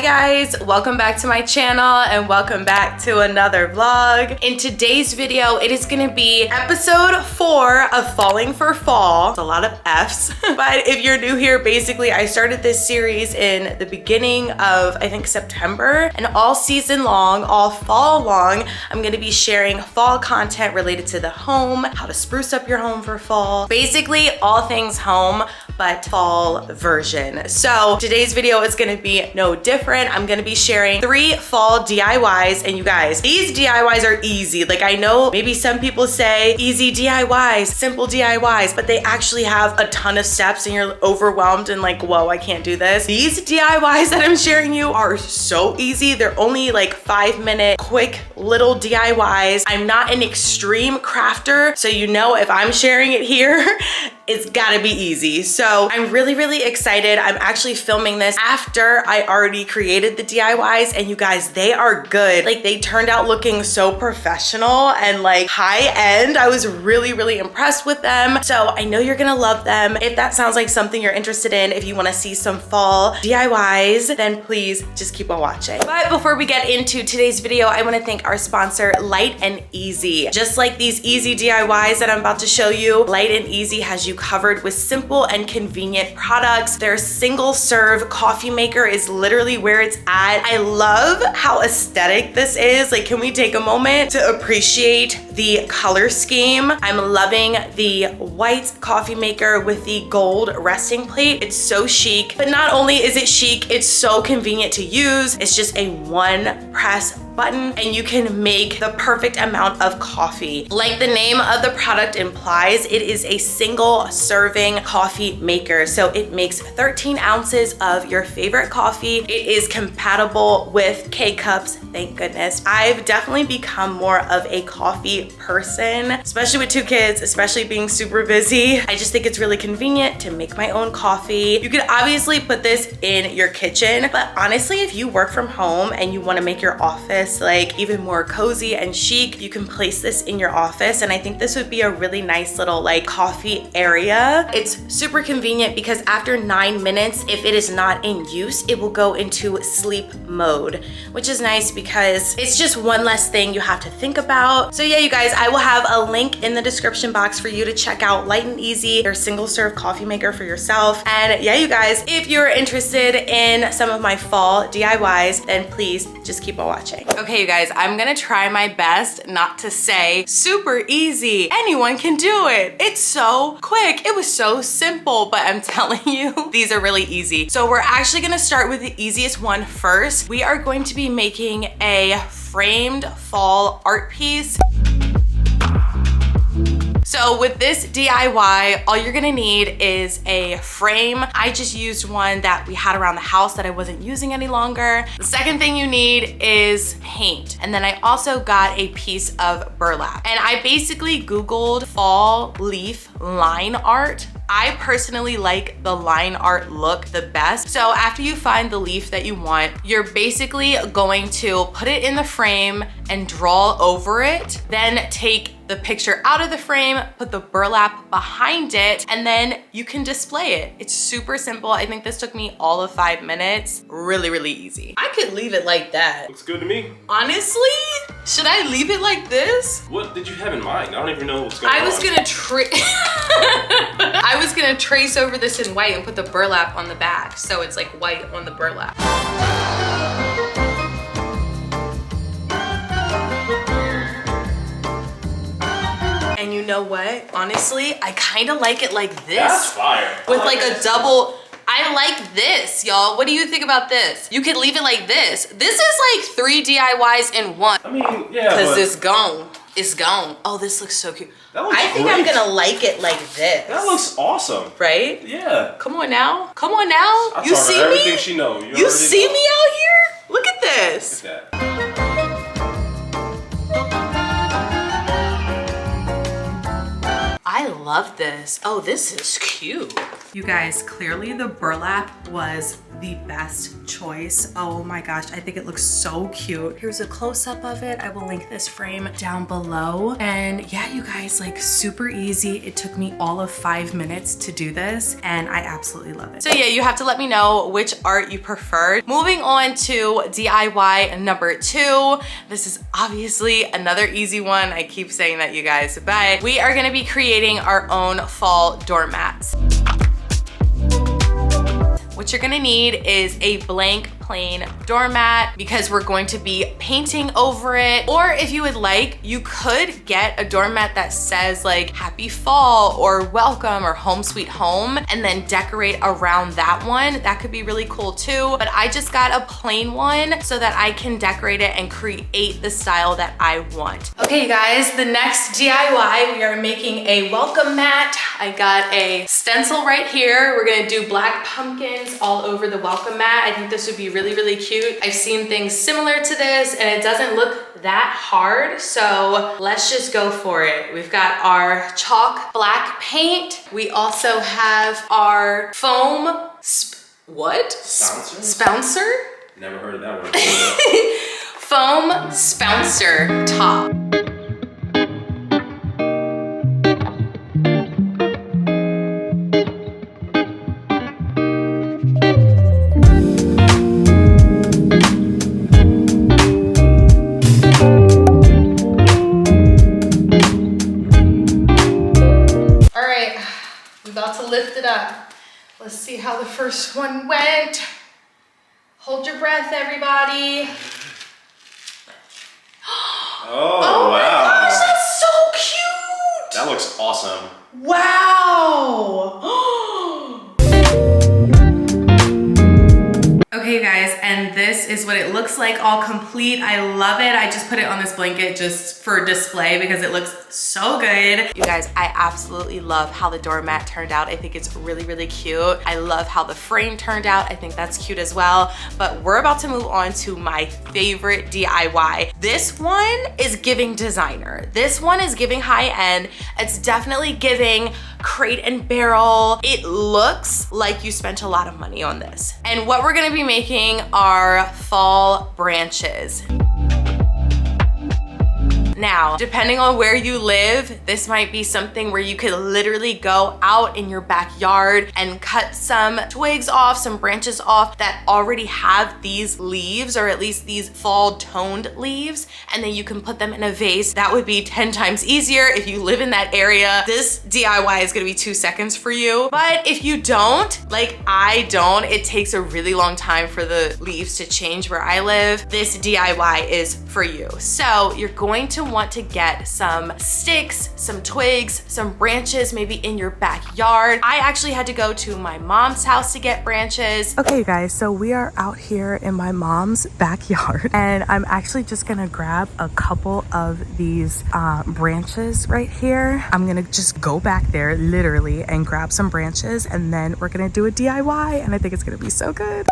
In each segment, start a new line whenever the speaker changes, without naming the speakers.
Hi guys, welcome back to my channel and welcome back to another vlog. In today's video, it is gonna be episode 4 of Falling for Fall. It's a lot of F's, but if you're new here, basically I started this series in the beginning of, I think, September, and all season long, all fall long, I'm gonna be sharing fall content related to the home, how to spruce up your home for fall, basically all things home, but fall version. So today's video is gonna be no different. I'm gonna be sharing 3 fall DIYs, and you guys, these DIYs are easy. Like, I know maybe some people say easy DIYs, simple DIYs, but they actually have a ton of steps and you're overwhelmed and like, whoa, I can't do this. These DIYs that I'm sharing you are so easy. They're only like 5-minute quick little DIYs. I'm not an extreme crafter, so you know if I'm sharing it here, it's gotta be easy. So I'm really excited. I'm actually filming this after I already created the DIYs, and you guys, they are good. Like, they turned out looking so professional and like high end. I was really impressed with them. So I know you're gonna love them. If that sounds like something you're interested in, if you wanna see some fall DIYs, then please just keep on watching. But before we get into today's video, I wanna thank our sponsor, Light and Easy. Just like these easy DIYs that I'm about to show you, Light and Easy has you covered with simple and convenient products. Their single serve coffee maker is literally where it's at. I love how aesthetic this is. Like, can we take a moment to appreciate the color scheme? I'm loving the white coffee maker with the gold resting plate. It's so chic, but not only is it chic, it's so convenient to use. It's just a one press button and you can make the perfect amount of coffee. Like the name of the product implies, it is a single serving coffee maker. So it makes 13 ounces of your favorite coffee. It is compatible with K-cups, thank goodness. I've definitely become more of a coffee person, especially with 2 kids, especially being super busy. I just think it's really convenient to make my own coffee. You could obviously put this in your kitchen, but honestly, if you work from home and you want to make your office like even more cozy and chic, you can place this in your office, and I think this would be a really nice little like coffee area. It's super convenient because after 9 minutes, if it is not in use, it will go into sleep mode, which is nice because it's just one less thing you have to think about. So yeah, you guys, I will have a link in the description box for you to check out Light and Easy, their single serve coffee maker for yourself. And yeah, you guys, if you're interested in some of my fall DIYs, then please just keep on watching. Okay, you guys, I'm gonna try my best not to say super easy. Anyone can do it. It's so quick. It was so simple, but I'm telling you, these are really easy. So we're actually gonna start with the easiest one first. We are going to be making a framed fall art piece. So with this DIY, all you're gonna need is a frame. I just used one that we had around the house that I wasn't using any longer. The second thing you need is paint. And then I also got a piece of burlap. And I basically Googled fall leaf line art. I personally like the line art look the best. So after you find the leaf that you want, you're basically going to put it in the frame and draw over it. Then take the picture out of the frame, put the burlap behind it, and then you can display it. It's super simple. I think this took me all of 5 minutes. Really easy. I could leave it like that.
Looks good to me.
Honestly, should I leave it like this?
What did you have in mind? I don't even know what's going on.
I was gonna trace over this in white and put the burlap on the back, so it's like white on the burlap. And you know what? Honestly, I kind of like it like this.
That's fire.
With like a double. I like this, y'all. What do you think about this? You could leave it like this. This is like 3 DIYs in one.
I mean, yeah,
because it's gone. It's gone. Oh, this looks so cute. I think I'm gonna like it like this.
That looks awesome.
Right?
Yeah.
Come on now. Come on now. You see me?
Everything she knows.
You see me out here? Look at this.
Look at that.
I love this. Oh, this is cute. You guys, clearly the burlap was the best choice. Oh my gosh, I think it looks so cute. Here's a close-up of it. I will link this frame down below. And yeah, you guys, like super easy. It took me all of 5 minutes to do this and I absolutely love it. So yeah, you have to let me know which art you preferred. Moving on to DIY number 2. This is obviously another easy one. I keep saying that, you guys, but we are gonna be creating our own fall doormats. What you're gonna need is a blank plain doormat because we're going to be painting over it. Or if you would like, you could get a doormat that says like happy fall or welcome or home sweet home and then decorate around that one. That could be really cool too. But I just got a plain one so that I can decorate it and create the style that I want. Okay, you guys, the next DIY, we are making a welcome mat. I got a stencil right here. We're gonna do black pumpkins all over the welcome mat. I think this would be really cute. I've seen things similar to this and it doesn't look that hard, so let's just go for it. We've got our chalk black paint. We also have our foam spouncer?
Never heard of that word.
Foam spouncer top. Lift it up. Let's see how the first one went. Hold your breath, everybody.
Oh, wow.
My gosh, that's so cute.
That looks awesome.
Wow. Okay, guys, and this is what it looks like all complete. I love it. I just put it on this blanket just for display because it looks so good. You guys, I absolutely love how the doormat turned out. I think it's really cute. I love how the frame turned out. I think that's cute as well. But we're about to move on to my favorite DIY. This one is giving designer. This one is giving high end. It's definitely giving crate and barrel. It looks like you spent a lot of money on this. And what we're gonna be making are fall branches. Now, depending on where you live, this might be something where you could literally go out in your backyard and cut some twigs off, some branches off that already have these leaves, or at least these fall toned leaves, and then you can put them in a vase. That would be 10 times easier if you live in that area. This DIY is gonna be 2 seconds for you. But if you don't, like I don't, it takes a really long time for the leaves to change where I live. This DIY is for you. So you're going to want to get some sticks, some twigs, some branches, maybe in your backyard. I actually had to go to my mom's house to get branches. Okay, you guys, so we are out here in my mom's backyard and I'm actually just gonna grab a couple of these branches right here. I'm gonna just go back there literally and grab some branches and then we're gonna do a DIY and I think it's gonna be so good.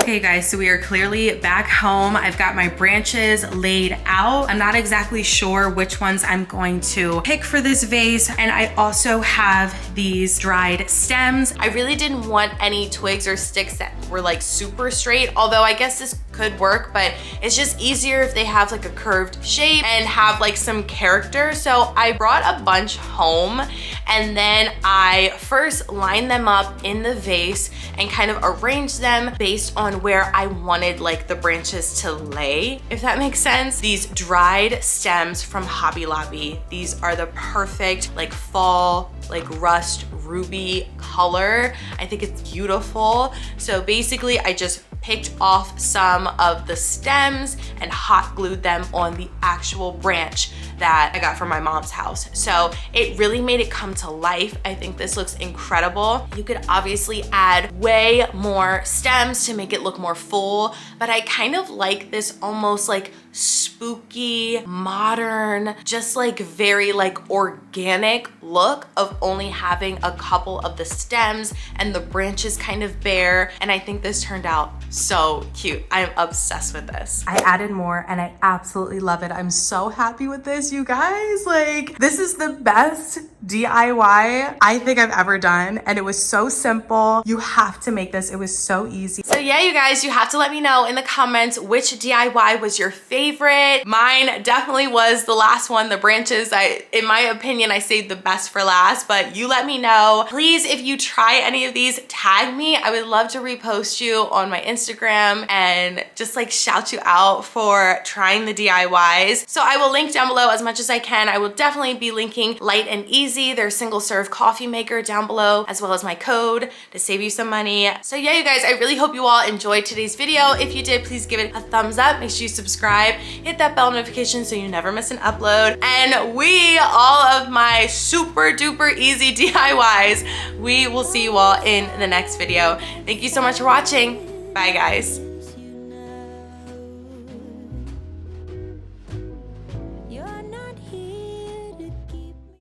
Okay guys, so we are clearly back home. I've got my branches laid out. I'm not exactly sure which ones I'm going to pick for this vase. And I also have these dried stems. I really didn't want any twigs or sticks that were like super straight, although I guess this could work, but it's just easier if they have like a curved shape and have like some character. So I brought a bunch home and then I first lined them up in the vase and kind of arranged them based on where I wanted like the branches to lay, if that makes sense. These dried stems from Hobby Lobby, these are the perfect like fall, like rust ruby color. I think it's beautiful. So basically I just picked off some of the stems and hot glued them on the actual branch that I got from my mom's house. So it really made it come to life. I think this looks incredible. You could obviously add way more stems to make it look more full, but I kind of like this almost like spooky, modern, just like very like organic look of only having a couple of the stems and the branches kind of bare. And I think this turned out so cute. I'm obsessed with this. I added more and I absolutely love it. I'm so happy with this, you guys. Like, this is the best DIY I think I've ever done, and it was so simple. You have to make this. It was so easy. So yeah, you guys, you have to let me know in the comments which DIY was your favorite. Mine definitely was the last one, the branches. In my opinion, I saved the best for last, but you let me know. Please, if you try any of these, tag me. I would love to repost you on my Instagram and just like shout you out for trying the DIYs. So I will link down below as much as I can. I will definitely be linking Light and Easy, their single serve coffee maker, down below, as well as my code to save you some money. So yeah, you guys, I really hope you all enjoyed today's video. If you did, please give it a thumbs up. Make sure you subscribe, hit that bell notification so you never miss an upload. And all of my super duper easy DIYs, we will see you all in the next video. Thank you so much for watching. Bye, guys.